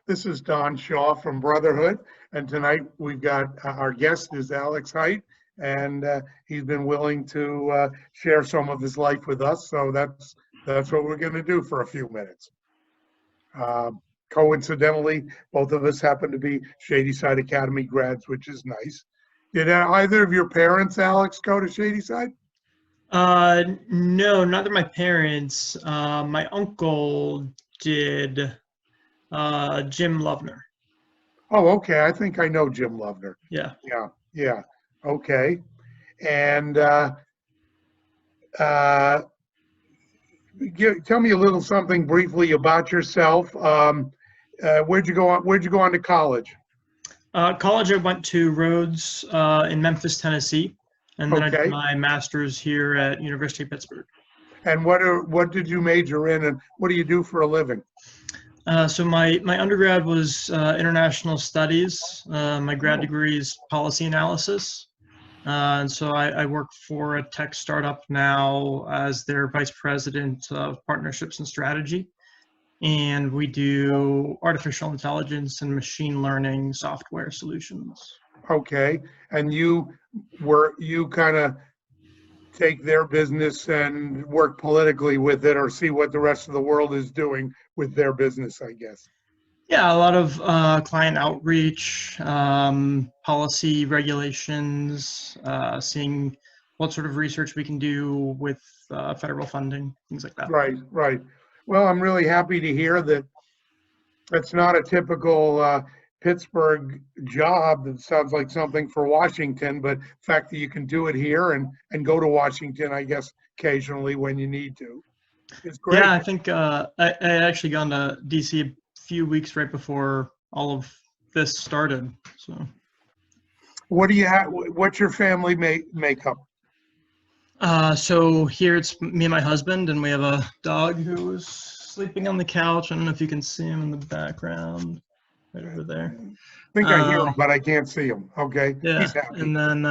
This is Don Shaw from Brotherhood, and tonight we've got our guest is Alex Heit, and he's been willing to share some of his life with us. So that's what we're going to do for a few minutes. Coincidentally, both of us happen to be Shadyside Academy grads, which is nice. Did either of your parents, Alex, go to Shadyside? No, neither my parents. My uncle did, Jim Lovner. Oh, okay. I think I know Jim Lovner. Yeah. Yeah. Okay. And tell me a little something briefly about yourself. Where'd you go on to college? College, I went to Rhodes in Memphis, Tennessee, and then I did my master's here at University of Pittsburgh. And what did you major in, and what do you do for a living? So my undergrad was international studies. My grad degree is policy analysis. And so I work for a tech startup now as their vice president of partnerships and strategy. And we do artificial intelligence and machine learning software solutions. Okay. And you kind of take their business and work politically with it, or see what the rest of the world is doing with their business, I guess. Yeah, a lot of client outreach, policy regulations, seeing what sort of research we can do with federal funding, things like that. Right. Well, I'm really happy to hear that it's not a typical Pittsburgh job. That sounds like something for Washington, but the fact that you can do it here and go to Washington, I guess, occasionally when you need to, is great. Yeah, I think I actually got to DC a few weeks right before all of this started. So, what do you have? What's your family makeup? So here it's me and my husband, and we have a dog who's sleeping on the couch. I don't know if you can see him in the background, right over there. I think I hear him, but I can't see him. Okay. Yeah. He's happy. And then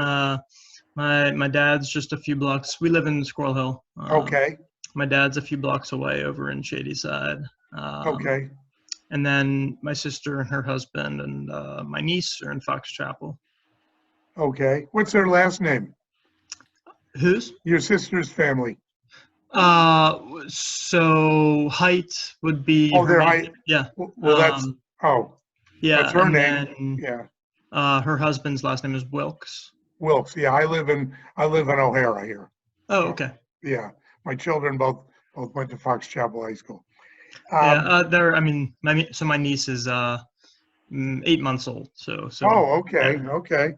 my dad's just a few blocks. We live in Squirrel Hill. Okay. My dad's a few blocks away over in Shadyside. Okay. And then my sister and her husband and my niece are in Fox Chapel. Okay. What's their last name? Whose? Your sister's family. So Heit would be. Oh, they're Heit. Yeah. Well, that's yeah. That's her and name. Then, her husband's last name is Wilkes. Wilkes. Yeah, I live in O'Hara here. Oh, okay. Yeah, my children both went to Fox Chapel High School. So my niece is 8 months old. So. Oh, okay, yeah. Okay.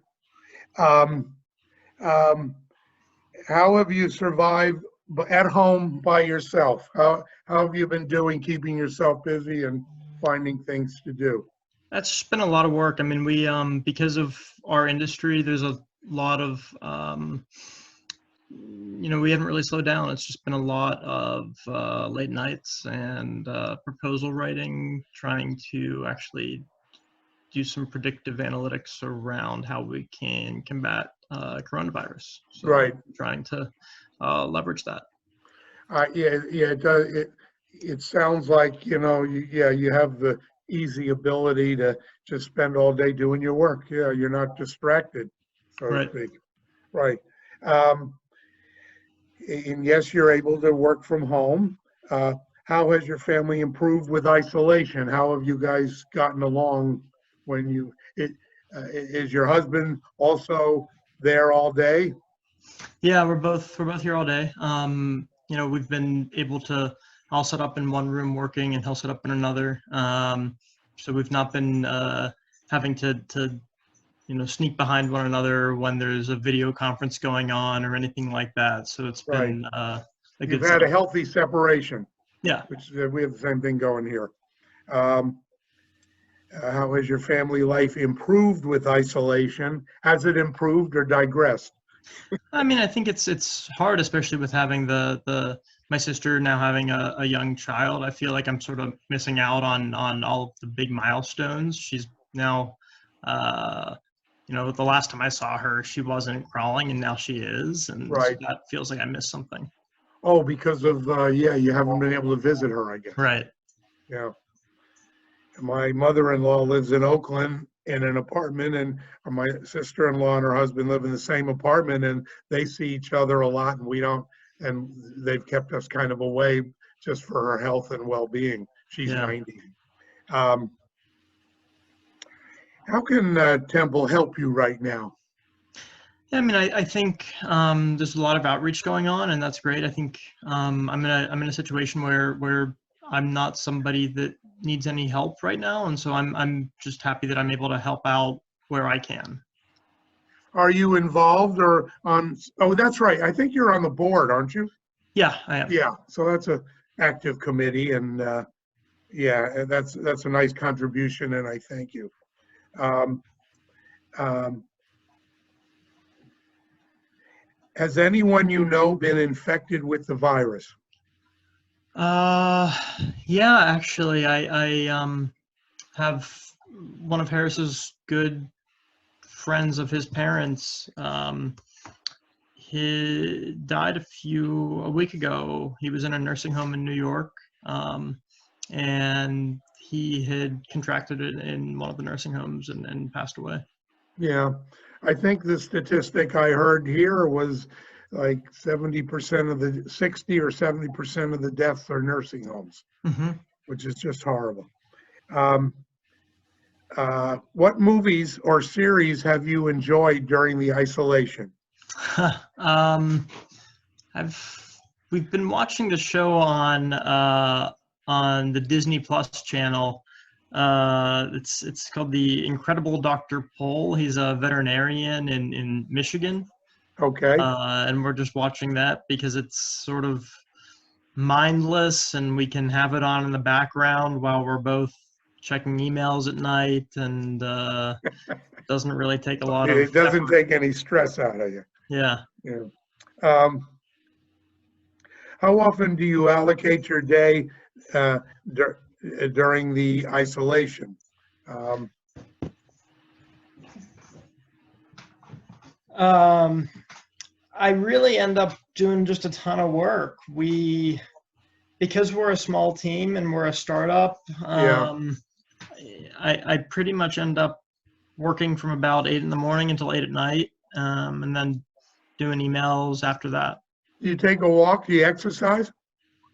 How have you survived at home by yourself? How have you been doing, keeping yourself busy and finding things to do? That's been a lot of work. I mean, we because of our industry, there's a lot of we haven't really slowed down. It's just been a lot of late nights and proposal writing, trying to actually do some predictive analytics around how we can combat coronavirus. So right. Trying to leverage that. It does. It sounds like you have the easy ability to just spend all day doing your work. Yeah, you're not distracted, so to speak. Right. And yes, you're able to work from home. How has your family improved with isolation? How have you guys gotten along when is your husband also there all day? Yeah, we're both here all day. We've been able to, I'll set up in one room working and he'll set up in another. So we've not been having to sneak behind one another when there's a video conference going on or anything like that. So it's been a good You've had a healthy separation. Yeah. Which we have the same thing going here. How has your family life improved with isolation? Has it improved or digressed? I mean, I think it's hard, especially with having my sister now having a young child. I feel like I'm sort of missing out on all of the big milestones. She's now, the last time I saw her, she wasn't crawling, and now she is, and so that feels like I missed something. Oh, because of you haven't been able to visit her, I guess. Right. Yeah. my mother-in-law lives in Oakland in an apartment, and my sister-in-law and her husband live in the same apartment, and they see each other a lot, and we don't, and they've kept us kind of away just for her health and well-being. She's Yeah. 90. Um, how can Temple help you right now? Yeah, I mean, I think there's a lot of outreach going on, and that's great. I think I'm in a situation where I'm not somebody that needs any help right now, and so I'm just happy that I'm able to help out where I can. Are you involved or on? Oh, that's right. I think you're on the board, aren't you? Yeah, I am. Yeah. So that's a active committee, and yeah, that's a nice contribution, and I thank you. Um, um, has anyone you know been infected with the virus? Uh, yeah, actually, I have one of Harris's good friends of his parents. He died a week ago. He was in a nursing home in New York, and he had contracted it in one of the nursing homes and passed away. Yeah, I think the statistic I heard here was like 70% of the 60 or 70% of the deaths are nursing homes, Hmm. which is just horrible. Um, what movies or series have you enjoyed during the isolation? um, I've we've been watching the show on the Disney Plus channel. It's called The Incredible Dr. Pol. He's a veterinarian in Michigan, Okay. and we're just watching that because it's sort of mindless, and we can have it on in the background while we're both checking emails at night, and doesn't really take a lot of It doesn't effort. take any stress out of you. Yeah. Yeah. Um, how often do you allocate your day uh, dur- during the isolation? Um, Um, I really end up doing just a ton of work. Because we're a small team and we're a startup, yeah, I pretty much end up working from about 8 in the morning until 8 at night, and then doing emails after that. you take a walk, do you exercise?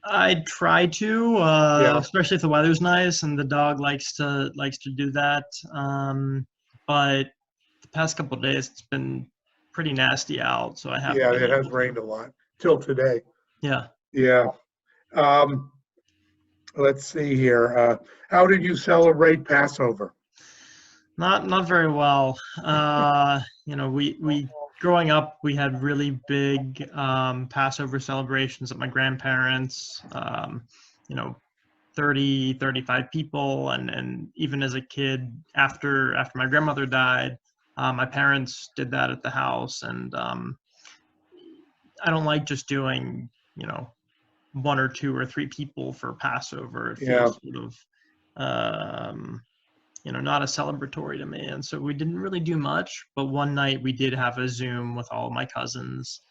I try to, Yeah, especially if the weather's nice and the dog likes to do that. But the past couple of days, it's been pretty nasty out, so I haven't yeah, been it has able to. rained a lot till today. Yeah. Yeah. Um, let's see here. How did you celebrate Passover? Not very well. We growing up, we had really big Passover celebrations at my grandparents. You know, 30, 35 people, and even as a kid, after my grandmother died, my parents did that at the house, and I don't like just doing one or two or three people for Passover. It Yeah, feels sort of not a celebratory to me. And so we didn't really do much, but one night we did have a Zoom with all of my cousins,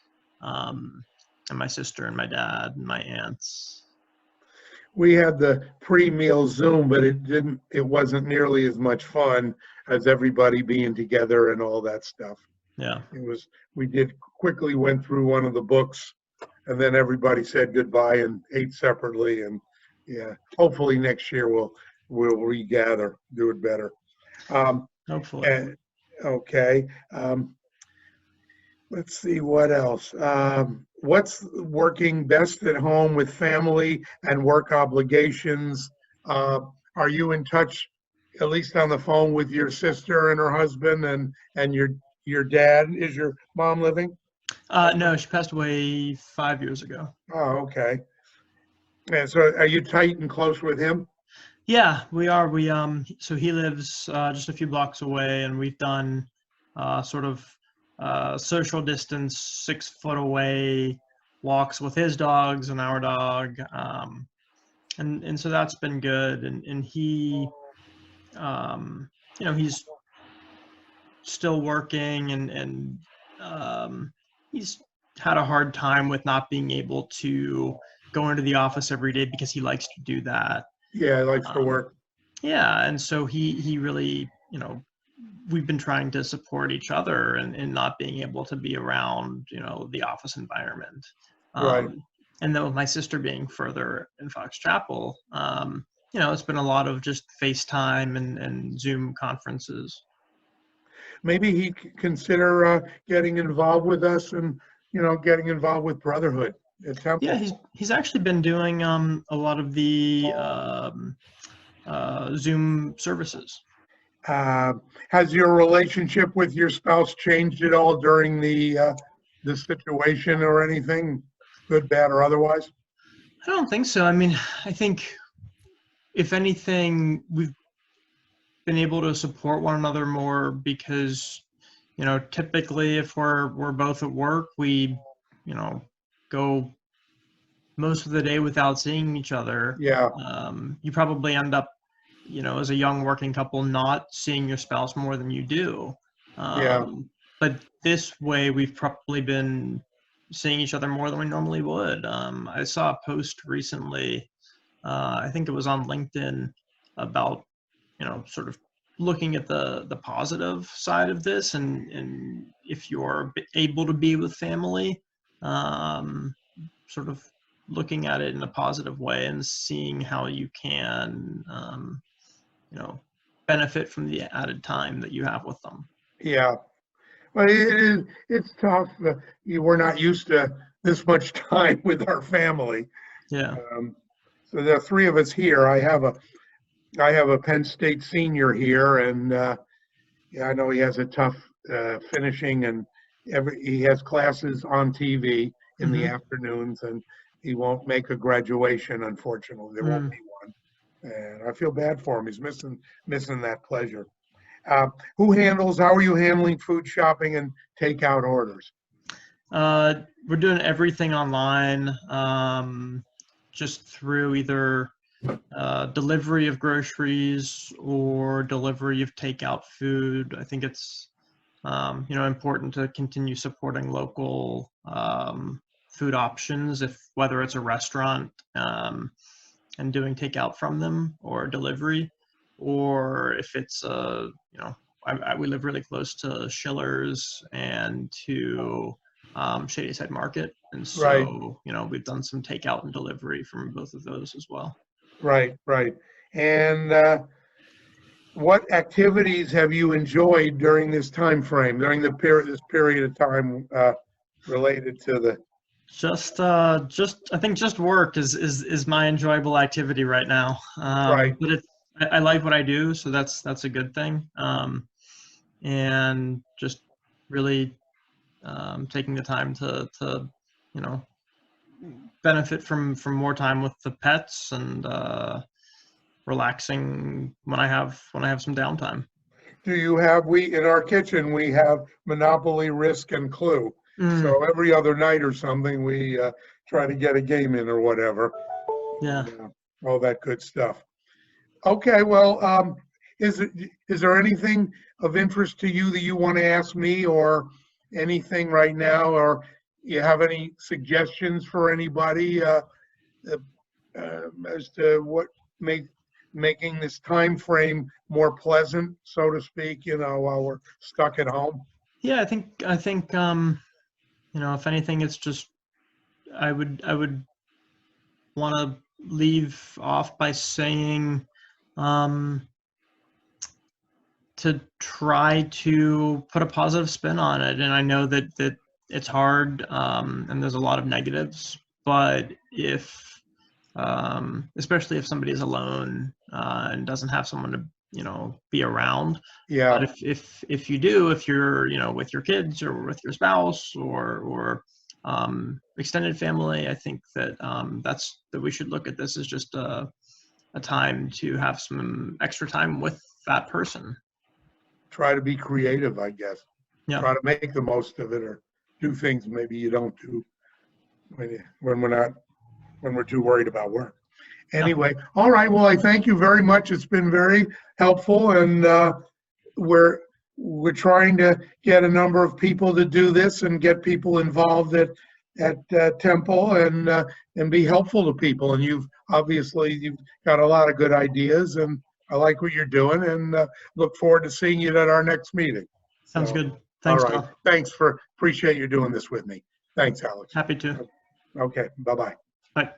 um, and my sister and my dad and my aunts. we had the pre-meal Zoom, but it wasn't nearly as much fun as everybody being together and all that stuff. Yeah. It was, we did quickly went through one of the books, and then everybody said goodbye and ate separately. And yeah, hopefully next year we'll regather, do it better. Um, Hopefully. and okay, let's see what else. What's working best at home with family and work obligations? Uh, are you in touch, at least on the phone, with your sister and her husband and your dad? Is your mom living? No, she passed away 5 years ago. Oh, okay. And so are you tight and close with him? Yeah, we are. So he lives just a few blocks away, and we've done sort of social distance, 6 foot away walks with his dogs and our dog, and so that's been good. And he, he's still working, and he's had a hard time with not being able to go into the office every day because he likes to do that. Yeah, he likes to Um, work. Yeah, and so he really, we've been trying to support each other and not being able to be around, the office environment. Right. And then with my sister being further in Fox Chapel, it's been a lot of just FaceTime and Zoom conferences. Maybe he consider getting involved with us and, getting involved with Brotherhood at Yeah, Temple. he's actually been doing a lot of the Zoom services. Uh, has your relationship with your spouse changed at all during the situation or anything, good, bad, or otherwise? I don't think so. I mean, I think if anything, we've been able to support one another more because, typically if we're both at work, we, go most of the day without seeing each other. Yeah, You probably end up, as a young working couple, not seeing your spouse more than you do. yeah, But this way, we've probably been seeing each other more than we normally would. I saw a post recently, I think it was on LinkedIn, about, sort of looking at the positive side of this, and if you're able to be with family, sort of looking at it in a positive way and seeing how you can, you know, benefit from the added time that you have with them. yeah. Well, it's tough. We're not used to this much time with our family. Yeah. Um, so there are three of us here. I have a Penn State senior here, and yeah, I know he has a tough finishing, and he has classes on TV in the Mm-hmm. afternoons, and he won't make a graduation. Unfortunately, there won't be Mm. one, and I feel bad for him. He's missing that pleasure. How are you handling food shopping and takeout orders? We're doing everything online, just through either delivery of groceries or delivery of takeout food. I think it's important to continue supporting local food options, if whether it's a restaurant and doing takeout from them or delivery, or if it's we live really close to Schiller's and to Shady Side Market, and Right, so we've done some takeout and delivery from both of those as well. right, right. And what activities have you enjoyed during this time frame, during this period of time related to the Just I think just work is my enjoyable activity right now. right, But I like what I do, so that's a good thing. And just really taking the time to you know benefit from more time with the pets and relaxing when I have some downtime. do you have we in our kitchen we have Monopoly, Risk, and Clue. Mm, So every other night or something we try to get a game in or whatever, yeah. and all that good stuff. Okay, well, is it is there anything of interest to you that you want to ask me, or anything right now, or you have any suggestions for anybody uh, as to what make making this time frame more pleasant, so to speak, while we're stuck at home? Yeah, I think if anything, it's just I would want to leave off by saying um, to try to put a positive spin on it. And I know that it's hard, and there's a lot of negatives, but if especially if somebody is alone and doesn't have someone to be around. But Yeah, if you do, if you're with your kids or with your spouse or extended family, I think that that we should look at this as just a time to have some extra time with that person. try to be creative, I guess. Yeah. Try to make the most of it, or do things maybe you don't do when we're too worried about work. Yeah. Anyway, all right. Well, I thank you very much. It's been very helpful, and we're we're trying to get a number of people to do this and get people involved at Temple, and be helpful to people. And you've got a lot of good ideas, and I like what you're doing, and look forward to seeing you at our next meeting. Sounds So, good. all Thanks, right. Tom. Appreciate you doing this with me. Thanks, Alex. Happy to. Okay. Bye-bye. Bye.